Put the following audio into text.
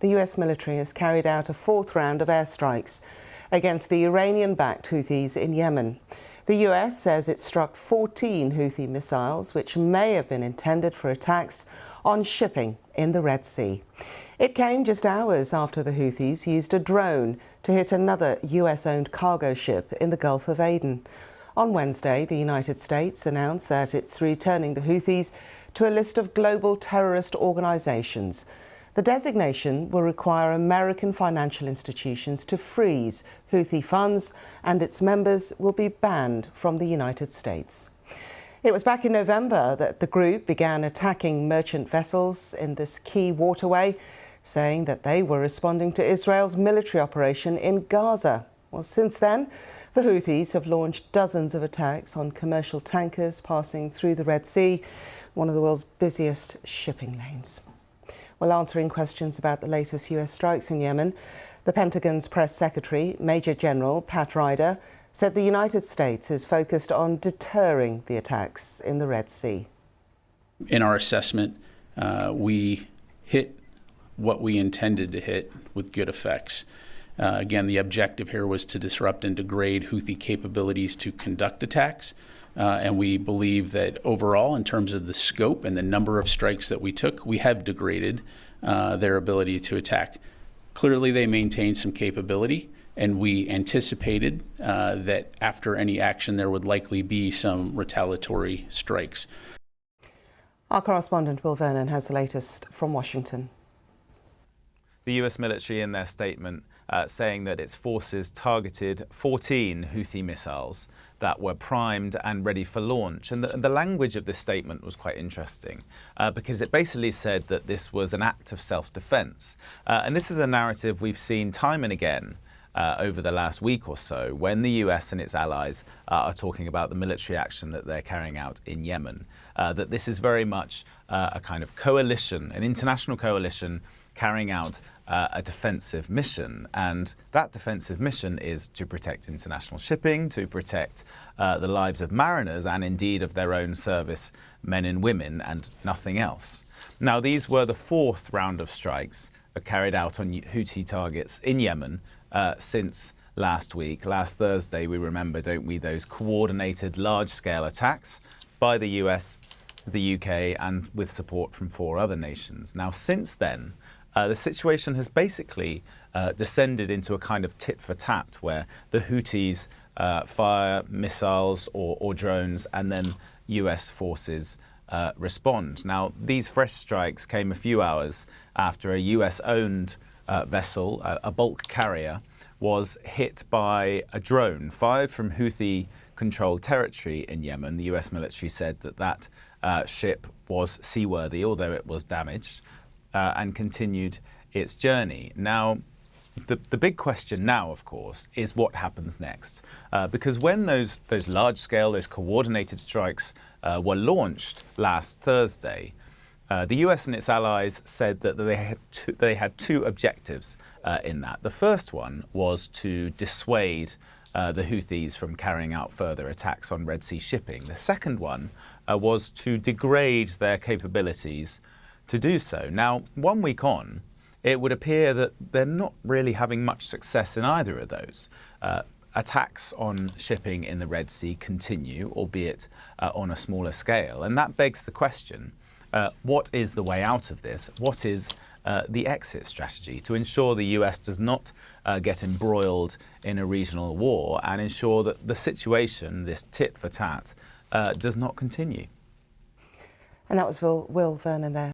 the US military has carried out a fourth round of airstrikes against the Iranian-backed Houthis in Yemen. The US says it struck 14 Houthi missiles, which may have been intended for attacks on shipping in the Red Sea. It came just hours after the Houthis used a drone to hit another US-owned cargo ship in the Gulf of Aden. On Wednesday, the United States announced that it's returning the Houthis to a list of global terrorist organisations. The designation will require American financial institutions to freeze Houthi funds, and its members will be banned from the United States. It was back in November that the group began attacking merchant vessels in this key waterway, saying that they were responding to Israel's military operation in Gaza. Well, since then, the Houthis have launched dozens of attacks on commercial tankers passing through the Red Sea, one of the world's busiest shipping lanes. Well, answering questions about the latest US strikes in Yemen, the Pentagon's press secretary, Major General Pat Ryder, said the United States is focused on deterring the attacks in the Red Sea. In our assessment, we hit what we intended to hit with good effects. Again, the objective here was to disrupt and degrade Houthi capabilities to conduct attacks. And we believe that overall, in terms of the scope and the number of strikes that we took, we have degraded their ability to attack. Clearly, they maintained some capability, and we anticipated that after any action, there would likely be some retaliatory strikes. Our correspondent Will Vernon has the latest from Washington. The US military in their statement saying that its forces targeted 14 Houthi missiles that were primed and ready for launch. And the language of this statement was quite interesting because it basically said that this was an act of self-defense. And this is a narrative we've seen time and again over the last week or so when the US and its allies are talking about the military action that they're carrying out in Yemen. That this is very much a kind of coalition, an international coalition carrying out a defensive mission, and that defensive mission is to protect international shipping, to protect the lives of mariners and indeed of their own service men and women, and nothing else. Now, these were the fourth round of strikes carried out on Houthi targets in Yemen since last week. Last Thursday, we remember, don't we, those coordinated large-scale attacks by the US, the UK, and with support from 4 other nations. Now, since then, the situation has basically descended into a kind of tit-for-tat where the Houthis fire missiles or drones and then US forces respond. Now, these fresh strikes came a few hours after a US-owned vessel, a bulk carrier, was hit by a drone fired from Houthi-controlled territory in Yemen. The US military said that that ship was seaworthy, although it was damaged, and continued its journey. Now, the big question now, of course, is what happens next. Because when those large-scale, those coordinated strikes were launched last Thursday, the US and its allies said that they had two objectives in that. The first one was to dissuade the Houthis from carrying out further attacks on Red Sea shipping. The second one was to degrade their capabilities to do so. Now, 1 week on, it would appear that they're not really having much success in either of those. Attacks on shipping in the Red Sea continue, albeit on a smaller scale. And that begs the question, what is the way out of this? What is the exit strategy to ensure the US does not get embroiled in a regional war and ensure that the situation, this tit for tat, does not continue? And that was Will Vernon there.